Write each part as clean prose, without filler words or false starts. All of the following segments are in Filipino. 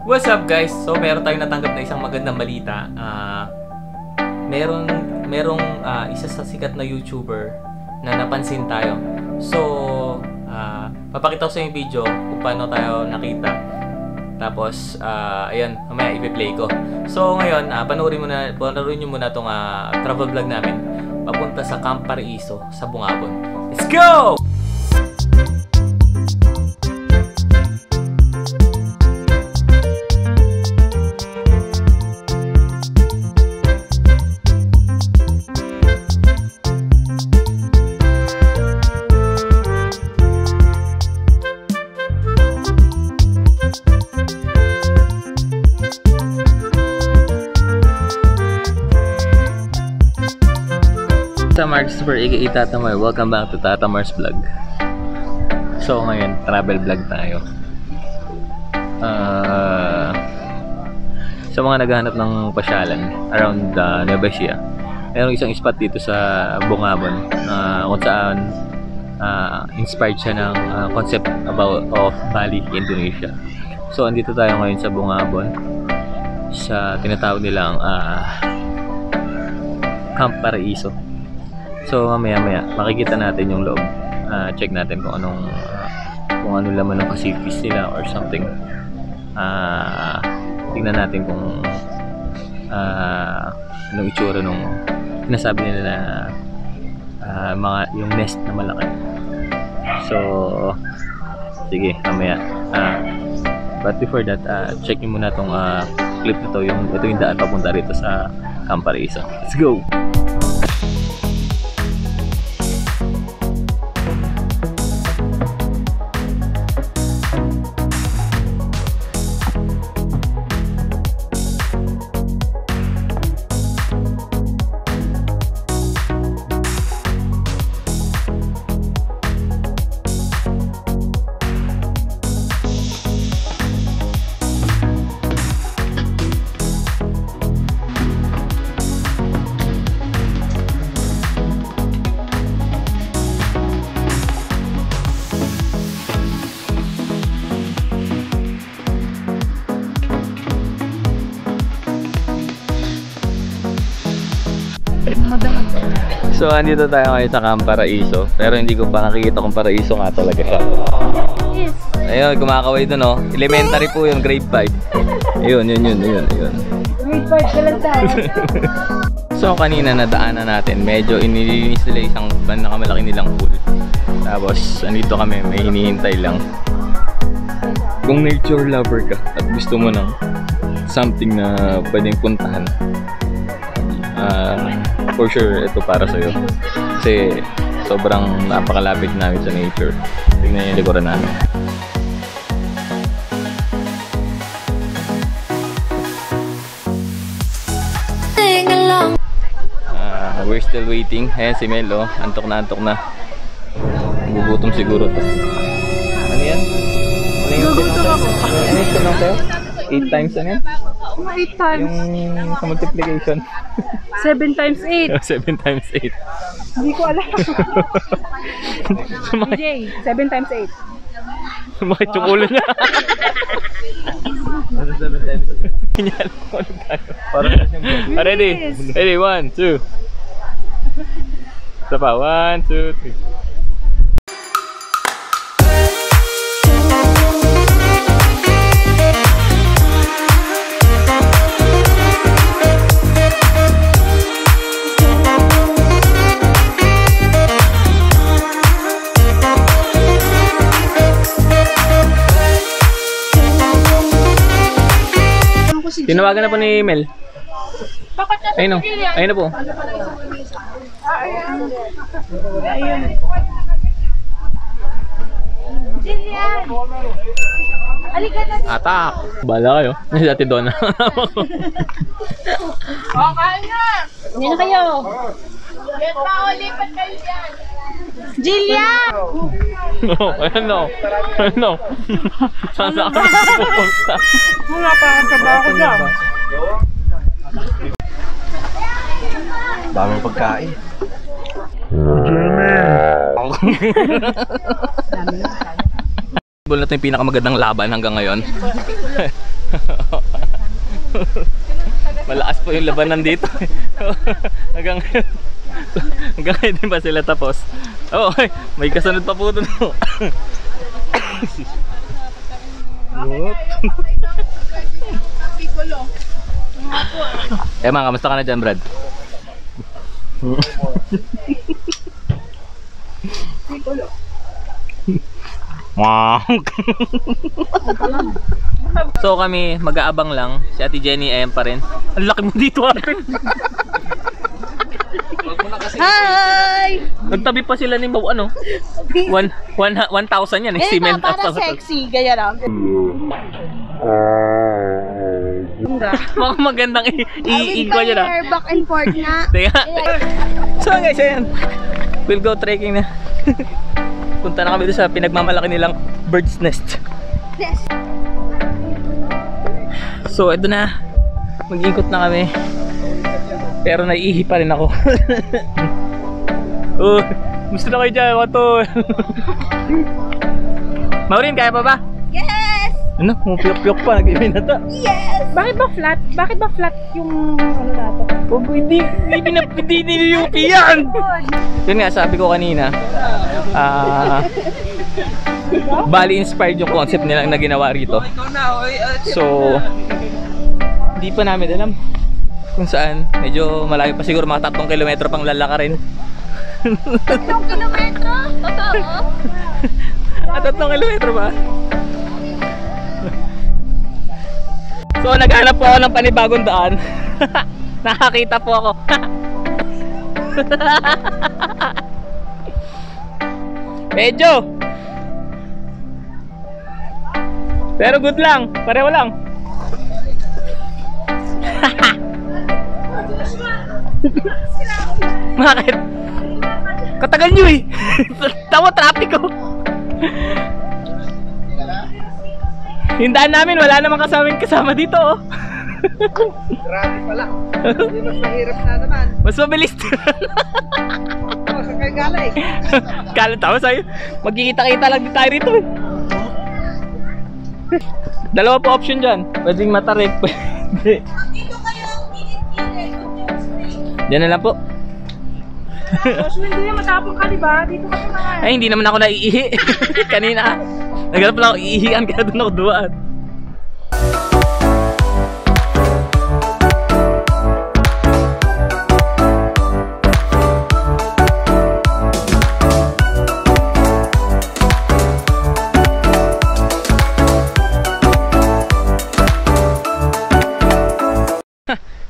What's up guys? So meron tayong natanggap na isang magandang balita. Merong isa sa sikat na YouTuber na napansin tayo. So papakita ko sa yung video kung paano tayo nakita. Tapos ayan, mamaya i-play ko. So ngayon, panoorin niyo muna tong travel vlog namin papunta sa Camp Paraiso sa Bungabon. Let's go! Sa Marks for aka Tata Mar, welcome back to Tata Mars Vlog. So ngayon, travel vlog tayo. Sa mga naghahanap ng pasyalan around Nueva Ecija, mayroong isang spot dito sa Bungabon kung saan inspired siya ng concept of Bali, Indonesia. So andito tayo ngayon sa Bungabon sa tinatawag nilang Camp Paraiso. So mamaya makikita natin yung loob. Check natin kung ano laman ng facilities nila or something. Tingnan natin kung anong itsura nung sinasabi nila na yung nest na malaki. So sige, mamaya. But before that, check nyo muna tong clip na to. Ito yung daan papunta rito sa Camp Paraiso. Let's go! So andito tayo ngayon sa Camp Paraiso, pero hindi ko pa nakikita kung paraiso nga talaga siya. Yes. Ayun, kumakaway doon, oh. Elementary po yung grade 5. Ayun. Grade 5 ka lang tayo. So kanina nadaanan natin, medyo inilinis nila isang malaki nilang pool. Tapos andito kami, may hinihintay lang. Kung nature lover ka at gusto mo ng something na pwedeng puntahan, for sure ito para sa'yo. Kasi sobrang napakalapit namin sa nature. Tingnan yung likuran namin. We're still waiting. Ayan si Mel, oh. Antok na. Gugutom siguro to. Ano yan? Gugutom ako. Ano yung tanong sa'yo? 8 times ano yan? 8 times. Yung sa multiplication. 7 times 8. 7 times 8. Hindi ko alam. DJ, 7 times 8. Sumakit yung ulo niya. Ano 7 times 8? Hindi alam ko ano tayo. Ready? Ready, 1, 2. Isa pa, 1, 2, 3. Tinawagan na po ni Mel. Ayun na po. Ayun. Jillian! Halika na. Atak! Bala kayo. Nasi Ate Donna. Okay na! Hindi na kayo. Yan pa, lipat kayo dyan. Jillian! No. Saan sa kami pupunta? Wala pa ang trabaho dyan. Daming pagkain. Bol na ito yung pinakamagandang laban hanggang ngayon. Malakas po yung labanan dito. Hanggang ngayon din pa sila tapos. Oh, may kasunod pa po doon. Mga kamusta ka na dyan, Brad? So kami mag-aabang lang. Si Ate Jenny ayan pa rin. Ang laki mo dito, ate. Hi! Nagtabi pa sila ni Mau, ano? 1,000 yan eh. Eh, Cement para sexy. Gaya lang. Mga magandang i-ko yun ah. Back and forth na. Teka. So guys, ayan. We'll go trekking na. Punta na kami doon sa pinagmamalaki nilang bird's nest. Yes. So ito na. Mag-ikot na kami. Pero naiihi pa rin ako. Oh, gusto na kayo dyan, wato. Maureen, kaya pa ba? Yes! Ano? Mupiyok-piyok pa, nag-iwi na to. Yes! Bakit ba flat? Bakit ba flat yung ano nato? Huwag, hindi niliyupi yan! Yun nga, sabi ko kanina, bali inspired yung concept nila na ginawa rito. So, hindi pa namin alam kung saan. Medyo malayo pa siguro, mga 3 kilometro pang lalaka rin. 3 kilometro? Totoo? 3 kilometro ba? So naghanap po ako ng panibagong daan. Nakakita po ako. Medyo. Pero good lang, pareho lang. Bakit? Katagal nyo eh. Tawa traffic ko. Yung daan namin, wala namang kasama dito oh. Grabe pala. Mas mahirap na naman. Mas mabilis. Oh, sa Kagala eh. Kala tama sa'yo. Magkikita-kita lang din tayo rito eh. Dalawa po option dyan. Pwedeng matarik. Pwede. Dito kayo, minute-minute. Diyan na lang po. Hindi na matapong ka, diba? Dito ka naman. Ay, hindi naman ako naiihi. Kanina. Naghanap lang ako iihian kaya doon ako duwaan.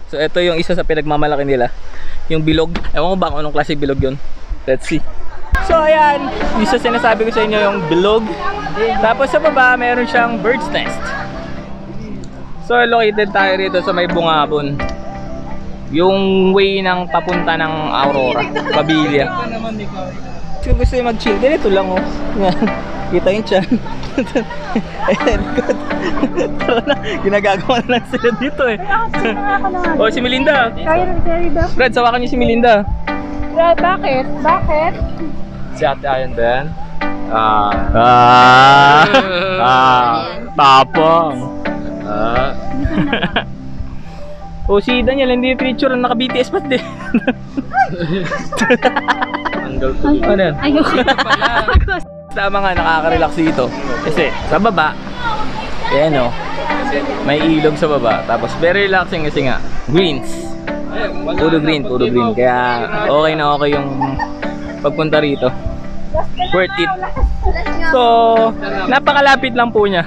So ito yung isa sa pinagmamalaki nila, yung bilog. Ewan ko ba kung anong klase bilog yun. Let's see. So ayan, isa sinasabi ko sa inyo yung bilog. Tapos sa baba meron siyang bird's nest. So located tayo rito sa may Bungabon, yung way ng papunta ng Aurora, Pabilia. Kung gusto yung mag-chill, ganito lang oh. Kita yung tiyan. Ayan, good. Tara na, ginagagawa na lang sila dito eh. Oh, si Melinda. Kaya na carry ba? Brad, sawakan niyo si Melinda. Brad, bakit? Bakit? Si Ate Ayan din. Tapang. Oh, si Daniel, hindi yung picture, naka-BTS pa din. Tanggal ko. Ano yan? Ayoko. Tama nga, nakaka-relax dito. Kasi sa baba, ayan o, may ilog sa baba. Tapos very relaxing kasi nga, greens. Puro green, puro green. Kaya okay na okay yung pagpunta rito. Worth it. So, napakalapit lang po niya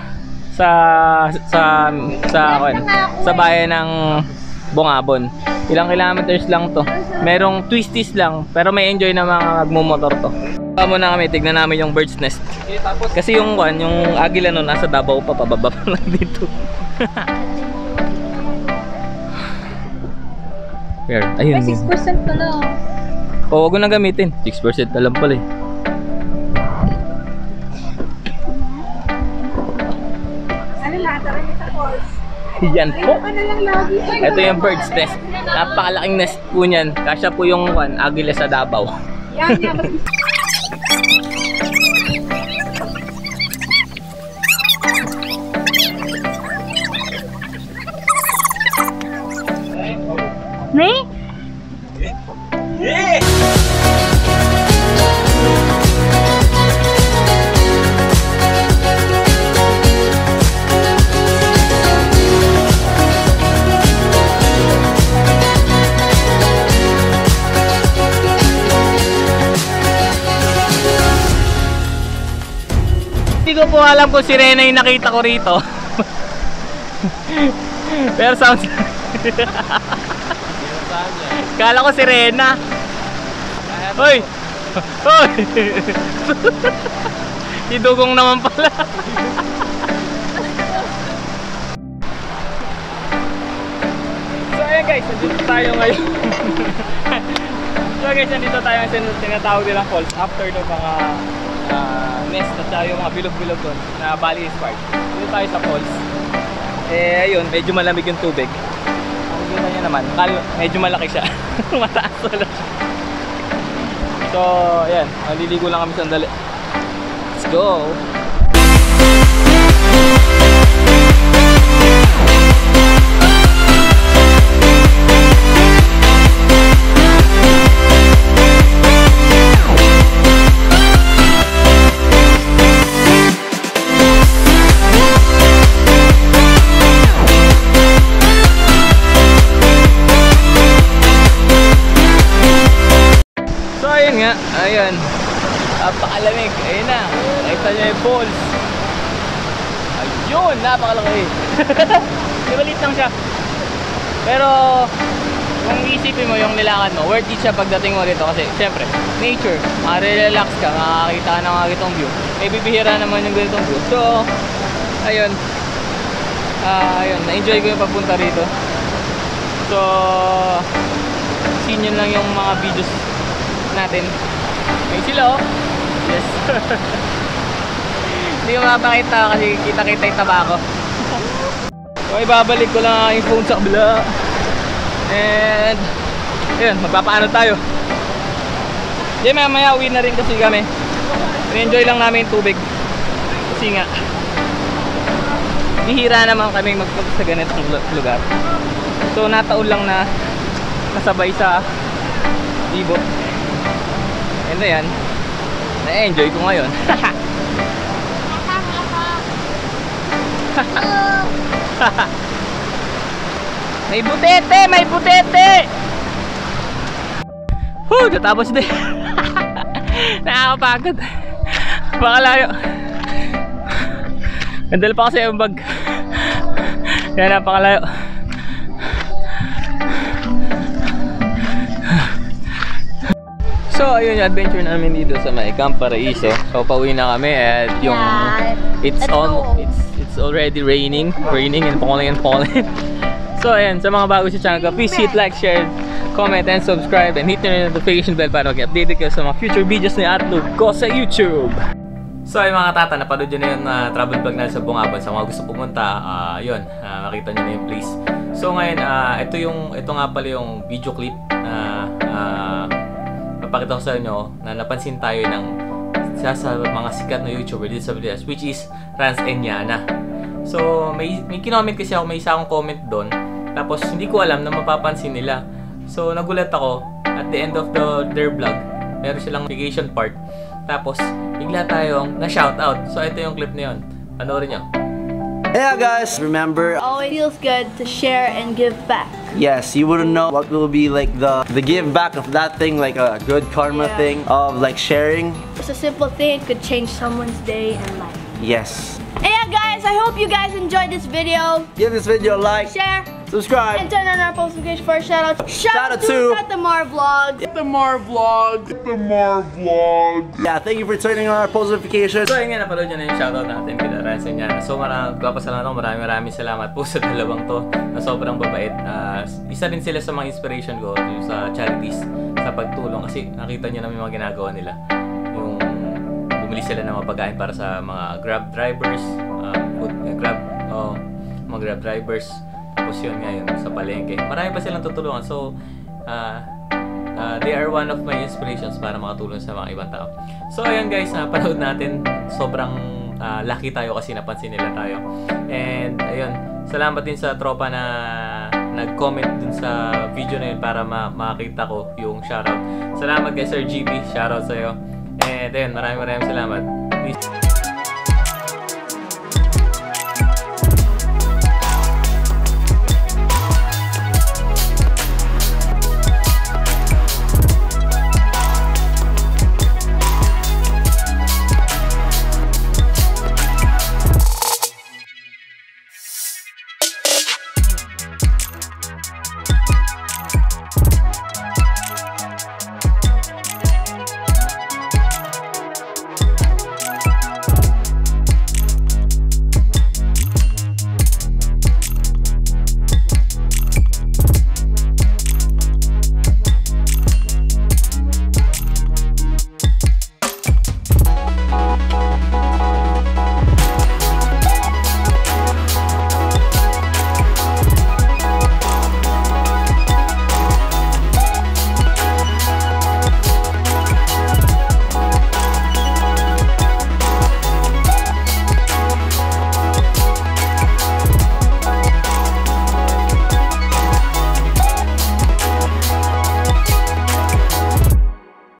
sa bayan ng Bungabon. Ilang kilometers lang to. Merong twisties lang, pero may enjoy na mga magmumotor to. Muna kami, tignan namin yung bird's nest. Kasi yung agila no, nasa Davao pa, pababa pa lang dito. Where? Ayun. 6% pala. O, huwag ko na gamitin. 6% na lang pala eh. Ano lahat? Tara niyo sa course. Yan po. Ano lang lagi? Ito yung bird's nest. Napakalaking nest po niyan. Kasya po yung agila sa Davao. Yan, yan. Nay? Yeah! Hindi ko po alam kung si Rena yung nakita ko rito. Pero sounds... Kala ko si Rena. Hoy! Hoy! Si Dugong naman pala. So ayan guys, nandito tayo ngayon. So guys, nandito tayo sa tinatawag nilang falls after ng mga nest at saka yung mga bilog-bilog doon na Bali Park. Dito tayo sa falls. Eh ayun, medyo malamig yung tubig. Ang kita nyo naman, medyo malaki siya. Mataas wala siya. So ayan, maliligo lang kami sandali. Let's go! Ayan, napakalamig. Ayun na, nakita nyo yung falls. Ayun, napakalaki. Maliit lang siya. Pero kung isipin mo yung nilakad mo, worth it siya pagdating mo dito. Kasi syempre, nature, makare-relax ka, makakita ka ng mga ganitong view. May bibihira naman yung ganitong view. So, ayun, ayun, na-enjoy ko yung pagpunta rito. So, sinyon lang yung mga videos natin. May sila oh. Yes. Hindi ko mapakita kasi kita-kita yung taba ko. So ibabalik ko lang yung phone sa kabila. And ayun, magpapaano tayo. Di mamaya uwi na rin kasi kami. Enjoy lang namin yung tubig. Kasi nga bihira naman kami magpunta sa ganitong lugar. So nataon lang na kasabay sa ibot. And ayan, na-enjoy ko ngayon. May butete! May butete! Natapos din. Nakakapagod. Napakalayo. Gandala pa kasi yung bag. Kaya napakalayo. So ayun yung adventure namin dito sa may Camp Paraiso. So pauwi na kami at yung it's already raining and falling. So ayan, sa mga bago sa channel ko, please hit like, share, comment and subscribe and hit the notification bell para mag-update kayo sa mga future videos na i-upload ko sa YouTube. So ay mga tata, napanood nyo na yung travel vlog na sa Bungabon. Sa mga gusto pumunta, yun, makita nyo na yung place. So ngayon, ito nga pala yung video clip papakita ko sa inyo na napansin tayo ng isa sa mga sikat na YouTuber dito sa Pilipinas, which is Rans Enyana. So may kinoment kasi ako, may isa akong comment doon, tapos hindi ko alam na mapapansin nila. So nagulat ako, at the end of their vlog meron silang vacation part, tapos bigla tayong na-shoutout. So ito yung clip na yun, panoorin nyo. Yeah guys, remember, always feels good to share and give back. yes, you wouldn't know what will be like the give back of that thing, like a good karma thing of like sharing. It's a simple thing, it could change someone's day and life. Yes. And yeah guys, I hope you guys enjoyed this video. Give this video a like, Share subscribe, and turn on our post notifications for a shout out. Shout out to the Mar Vlog. Yeah, thank you for turning on our post notifications. So ayun nga, napanood nyo na yung shoutout natin kina Rans Enyana. So magpapasalamat ako, maraming salamat po sa dalawang to na sobrang babait. Isa rin sila sa mga inspiration ko sa charities, sa pagtulong, kasi nakita nyo namin mga ginagawa nila. Yung bumili sila ng mga pagkain para sa mga Grab drivers, mga Grab drivers. Tapos yun ngayon sa palengke, marami pa silang tutulungan. So they are one of my inspirations para makatulong sa mga ibang tao. So ayun guys, panood natin. Sobrang lucky tayo kasi napansin nila tayo. And ayun, salamat din sa tropa na nag-comment dun sa video na yun para makita ko yung shoutout. Salamat kay Sir GP, shoutout sa'yo. And then, maraming salamat. Peace.